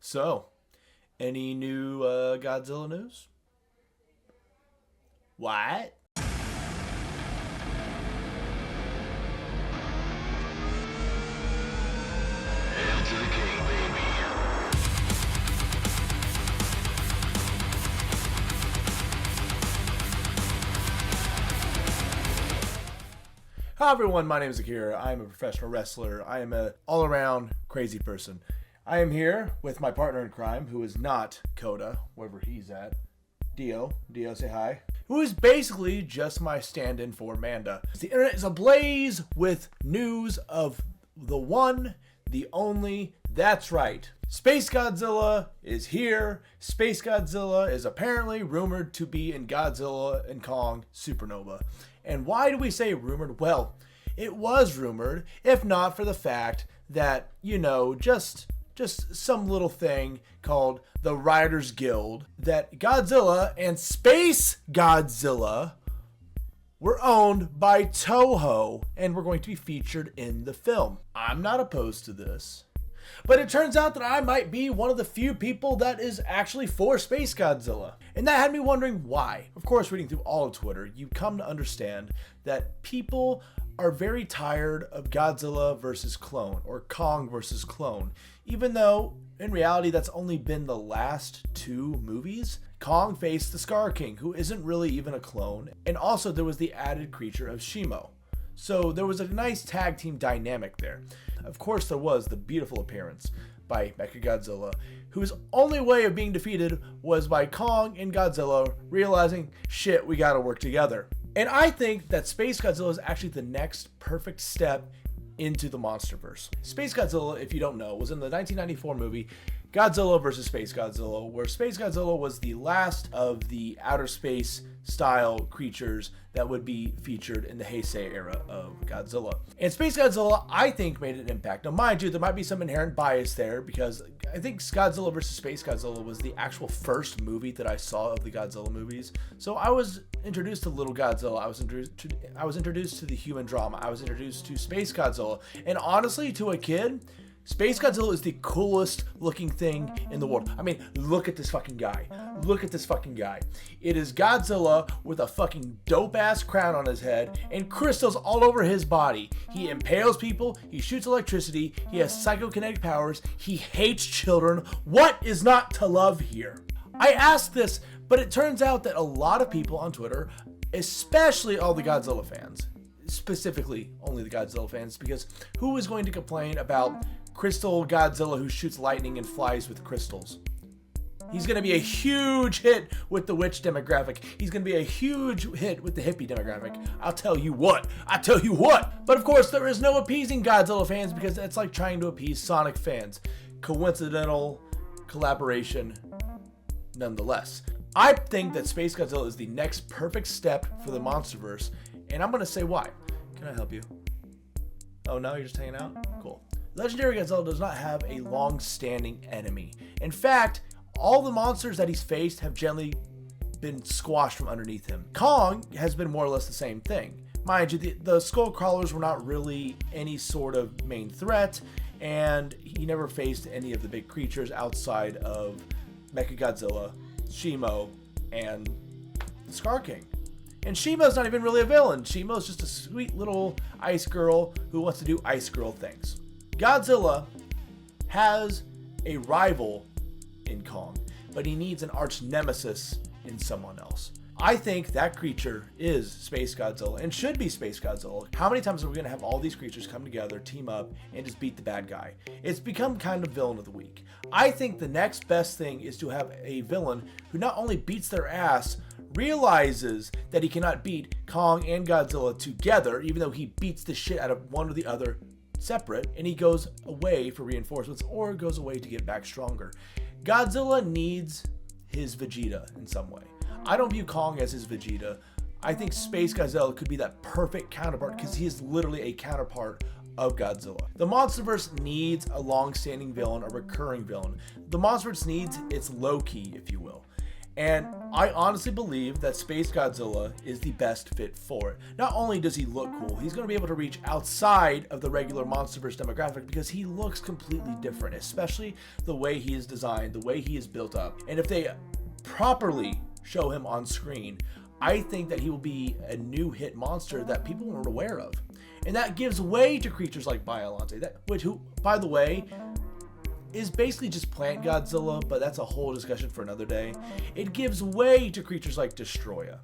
So, any new Godzilla news? What? Hi everyone, my name is AKIRA. I am a professional wrestler. I am an all-around crazy person. I am here with my partner in crime, who is not Coda, wherever he's at. Dio, say hi. Who is basically just my stand-in for Manda. The internet is ablaze with news of the one, the only, that's right. Spacegodzilla is here. Spacegodzilla is apparently rumored to be in Godzilla and Kong SuperNova. And why do we say rumored? Well, it was rumored, if not for the fact that, just some little thing called the Writers Guild, that Godzilla and Spacegodzilla were owned by Toho and were going to be featured in the film. I'm not opposed to this. But it turns out that I might be one of the few people that is actually for Spacegodzilla. And that had me wondering why. Of course, reading through all of Twitter, you come to understand that people are very tired of Godzilla versus clone, or Kong versus clone. Even though, in reality, that's only been the last two movies. Kong faced the Scar King, who isn't really even a clone. And also, there was the added creature of Shimo. So there was a nice tag team dynamic there. Of course, there was the beautiful appearance by Mechagodzilla, whose only way of being defeated was by Kong and Godzilla realizing, shit, we gotta work together. And I think that Spacegodzilla is actually the next perfect step into the Monsterverse. Spacegodzilla, if you don't know, was in the 1994 movie Godzilla vs. Spacegodzilla, where Spacegodzilla was the last of the outer space style creatures that would be featured in the Heisei era of Godzilla. And Spacegodzilla, I think, made an impact. Now, mind you, there might be some inherent bias there because I think Godzilla vs. Spacegodzilla was the actual first movie that I saw of the Godzilla movies. So I was introduced to Little Godzilla. I was introduced to the human drama. I was introduced to Spacegodzilla. And honestly, to a kid, Spacegodzilla is the coolest looking thing in the world. I mean, look at this fucking guy. Look at this fucking guy. It is Godzilla with a fucking dope ass crown on his head and crystals all over his body. He impales people, he shoots electricity, he has psychokinetic powers, he hates children. What is not to love here? I asked this, but it turns out that a lot of people on Twitter, especially all the Godzilla fans, specifically only the Godzilla fans, because who is going to complain about Crystal Godzilla who shoots lightning and flies with crystals? He's going to be a huge hit with the witch demographic. He's going to be a huge hit with the hippie demographic. I'll tell you what. But of course, there is no appeasing Godzilla fans because it's like trying to appease Sonic fans. Coincidental collaboration nonetheless. I think that Spacegodzilla is the next perfect step for the Monsterverse, and I'm going to say why. Can I help you? Oh no, you're just hanging out? Cool. Legendary Godzilla does not have a long-standing enemy. In fact, all the monsters that he's faced have generally been squashed from underneath him. Kong has been more or less the same thing. Mind you, the skull crawlers were not really any sort of main threat, and he never faced any of the big creatures outside of Mechagodzilla, Shimo, and the Scar King. And Shimo's not even really a villain. Shimo's just a sweet little ice girl who wants to do ice girl things. Godzilla has a rival in Kong, but he needs an arch nemesis in someone else. I think that creature is Spacegodzilla and should be Spacegodzilla. How many times are we going to have all these creatures come together, team up, and just beat the bad guy? It's become kind of villain of the week. I think the next best thing is to have a villain who not only beats their ass, realizes that he cannot beat Kong and Godzilla together, even though he beats the shit out of one or the other separate, and he goes away for reinforcements or goes away to get back stronger. Godzilla needs his Vegeta in some way. I don't view Kong as his Vegeta. I think Spacegodzilla could be that perfect counterpart because he is literally a counterpart of Godzilla. The Monsterverse needs a long-standing villain, a recurring villain. The Monsterverse needs its Loki, if you will. And I honestly believe that Spacegodzilla is the best fit for it. Not only does he look cool, he's going to be able to reach outside of the regular Monsterverse demographic because he looks completely different, especially the way he is designed, the way he is built up. And if they properly show him on screen, I think that he will be a new hit monster that people weren't aware of. And that gives way to creatures like Biollante, who, by the way, is basically just Plant Godzilla, but that's a whole discussion for another day. It gives way to creatures like Destroya.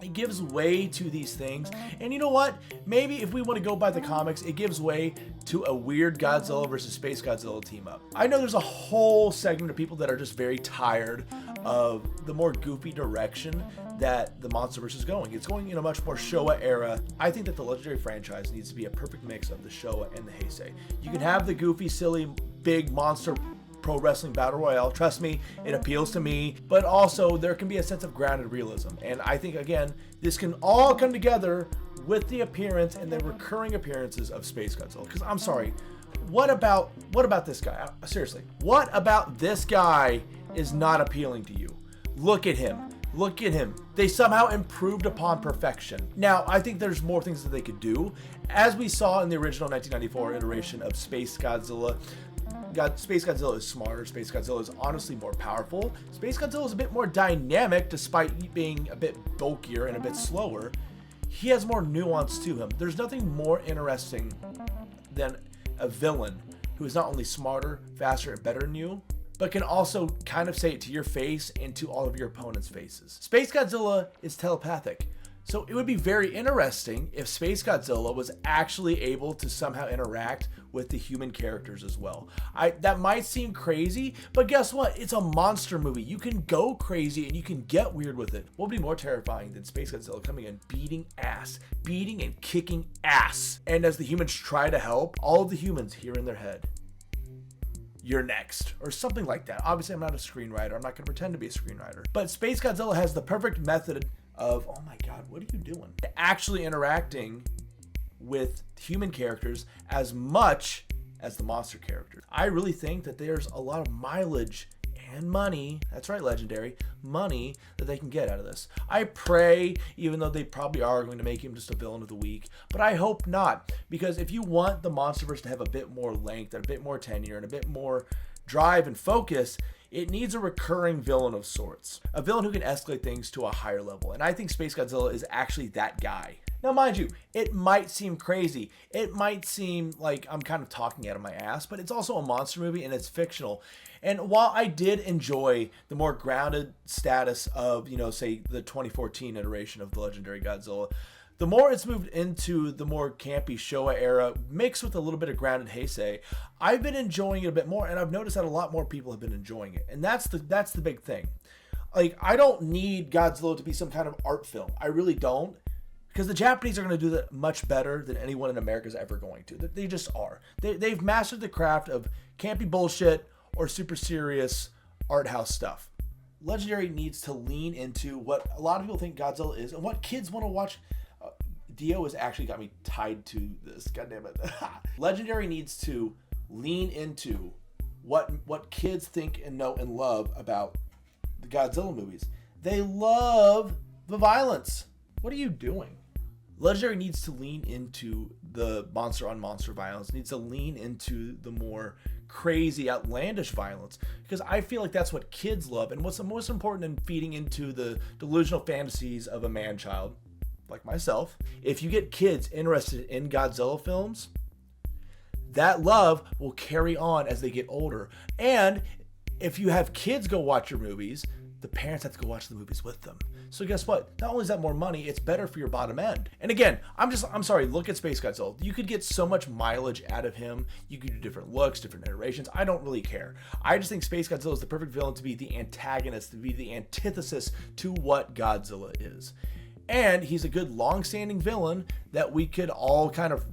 It gives way to these things. And you know what? Maybe if we want to go by the comics, it gives way to a weird Godzilla versus Spacegodzilla team up. I know there's a whole segment of people that are just very tired of the more goofy direction that the Monsterverse is going. It's going in a much more Showa era. I think that the Legendary franchise needs to be a perfect mix of the Showa and the Heisei. You can have the goofy, silly, big monster pro wrestling battle royale. Trust me, it appeals to me, but also there can be a sense of grounded realism. And I think, again, this can all come together with the appearance and the recurring appearances of Spacegodzilla. Because I'm sorry, what about this guy? Seriously, what about this guy is not appealing to you? Look at him. Look at him. They somehow improved upon perfection. Now, I think there's more things that they could do. As we saw in the original 1994 iteration of Spacegodzilla, Spacegodzilla is smarter. Spacegodzilla is honestly more powerful. Spacegodzilla is a bit more dynamic despite being a bit bulkier and a bit slower. He has more nuance to him. There's nothing more interesting than a villain who is not only smarter, faster, and better than you, but can also kind of say it to your face and to all of your opponents' faces. Spacegodzilla is telepathic. So it would be very interesting if Spacegodzilla was actually able to somehow interact with the human characters as well. That might seem crazy, but guess what? It's a monster movie. You can go crazy and you can get weird with it. What would be more terrifying than Spacegodzilla coming in beating and kicking ass? And as the humans try to help, all of the humans hear in their head, "You're next," or something like that. Obviously, I'm not a screenwriter. I'm not going to pretend to be a screenwriter. But Spacegodzilla has the perfect method of, oh my god, what are you doing? Actually interacting with human characters as much as the monster characters. I really think that there's a lot of mileage and money, that's right, Legendary, money that they can get out of this. I pray, even though they probably are going to make him just a villain of the week, but I hope not, because if you want the Monsterverse to have a bit more length and a bit more tenure and a bit more drive and focus, it needs a recurring villain of sorts. A villain who can escalate things to a higher level. And I think Spacegodzilla is actually that guy. Now, mind you, it might seem crazy. It might seem like I'm kind of talking out of my ass, but it's also a monster movie and it's fictional. And while I did enjoy the more grounded status of, say the 2014 iteration of the Legendary Godzilla, the more it's moved into the more campy Showa era, mixed with a little bit of grounded Heisei, I've been enjoying it a bit more, and I've noticed that a lot more people have been enjoying it. And that's the big thing. Like, I don't need Godzilla to be some kind of art film. I really don't. Because the Japanese are going to do that much better than anyone in America is ever going to. They just are. They've mastered the craft of campy bullshit or super serious art house stuff. Legendary needs to lean into what a lot of people think Godzilla is and what kids want to watch. Dio has actually got me tied to this. God damn it. Legendary needs to lean into what kids think and know and love about the Godzilla movies. They love the violence. What are you doing? Legendary needs to lean into the monster on monster violence, needs to lean into the more crazy, outlandish violence, because I feel like that's what kids love. And what's the most important in feeding into the delusional fantasies of a man-child like myself, if you get kids interested in Godzilla films, that love will carry on as they get older. And if you have kids go watch your movies, the parents have to go watch the movies with them. So guess what? Not only is that more money, it's better for your bottom end. And again, I'm sorry, look at Spacegodzilla. You could get so much mileage out of him. You could do different looks, different iterations. I don't really care. I just think Spacegodzilla is the perfect villain to be the antagonist, to be the antithesis to what Godzilla is. And he's a good long-standing villain that we could all kind of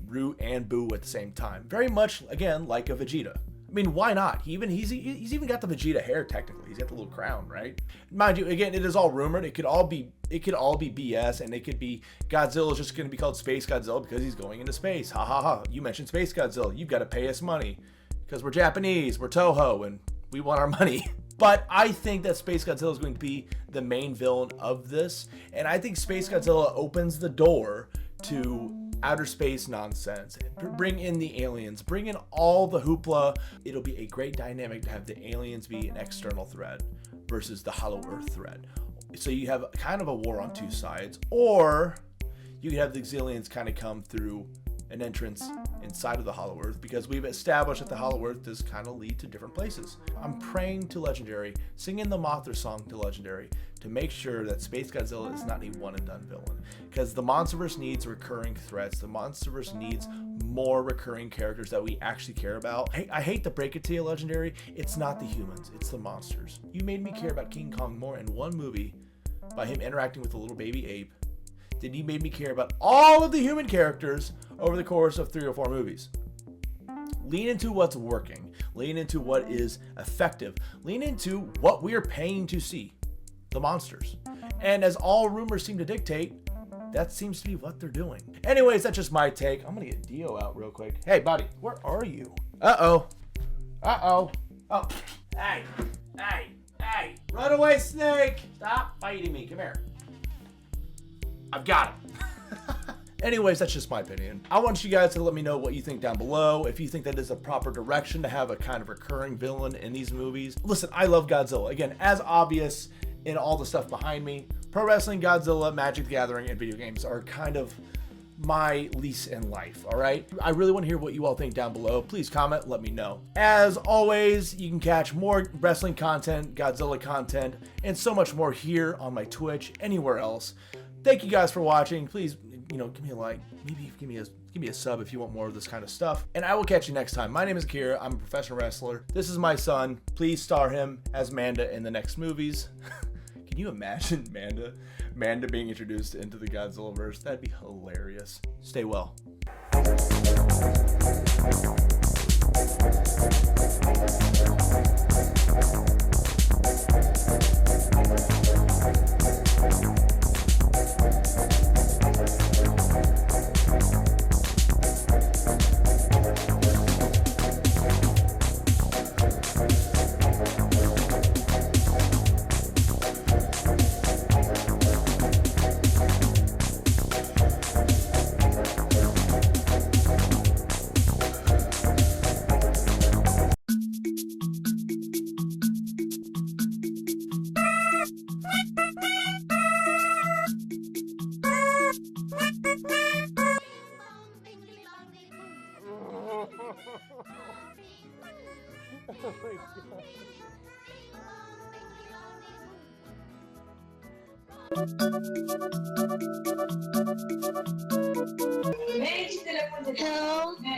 root and boo at the same time. Very much, again, like a Vegeta. I mean, why not? He's even got the Vegeta hair technically. He's got the little crown, right? Mind you, again, it is all rumored. It could all be BS, and it could be Godzilla's just going to be called Space Godzilla because he's going into space. Ha ha ha! You mentioned Space Godzilla. You've got to pay us money because we're Japanese, we're Toho, and we want our money. But I think that Spacegodzilla is going to be the main villain of this. And I think Spacegodzilla opens the door to outer space nonsense. Bring in the aliens. Bring in all the hoopla. It'll be a great dynamic to have the aliens be an external threat versus the Hollow Earth threat. So you have kind of a war on two sides. Or you could have the Xilians kind of come through an entrance inside of the Hollow Earth, because we've established that the Hollow Earth does kind of lead to different places. I'm praying to Legendary, singing the Mothra song to Legendary, to make sure that Spacegodzilla is not a one and done villain, because the Monsterverse needs recurring threats. The Monsterverse needs more recurring characters that we actually care about. I hate to break it to you, Legendary, it's not the humans, it's the monsters. You made me care about King Kong more in one movie by him interacting with a little baby ape than you made me care about all of the human characters over the course of 3 or 4 movies. Lean into what's working. Lean into what is effective. Lean into what we are paying to see, the monsters. And as all rumors seem to dictate, that seems to be what they're doing. Anyways, that's just my take. I'm gonna get Dio out real quick. Hey, buddy, where are you? Uh-oh. Uh-oh. Oh, hey, hey, hey. Run away, snake. Stop fighting me. Come here. I've got him. Anyways, that's just my opinion. I want you guys to let me know what you think down below. If you think that is a proper direction to have a kind of recurring villain in these movies. Listen, I love Godzilla. Again, as obvious in all the stuff behind me, pro wrestling, Godzilla, Magic the Gathering, and video games are kind of my lease in life, all right? I really want to hear what you all think down below. Please comment, let me know. As always, you can catch more wrestling content, Godzilla content, and so much more here on my Twitch, anywhere else. Thank you guys for watching. Please, give me a like. Maybe give me a sub if you want more of this kind of stuff. And I will catch you next time. My name is AKIRA. I'm a professional wrestler. This is my son. Please star him as Manda in the next movies. Can you imagine Manda being introduced into the Godzilla verse? That'd be hilarious. Stay well.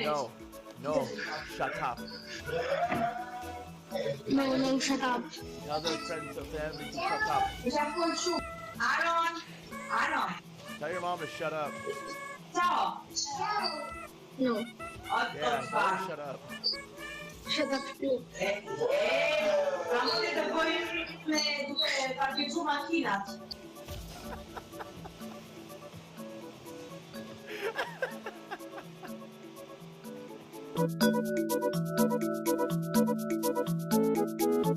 Hello? No, shut up. No, shut up. Other friends of family to shut up. Tell your mom to shut up. No. Yeah, tell her to shut up. Shut up, you.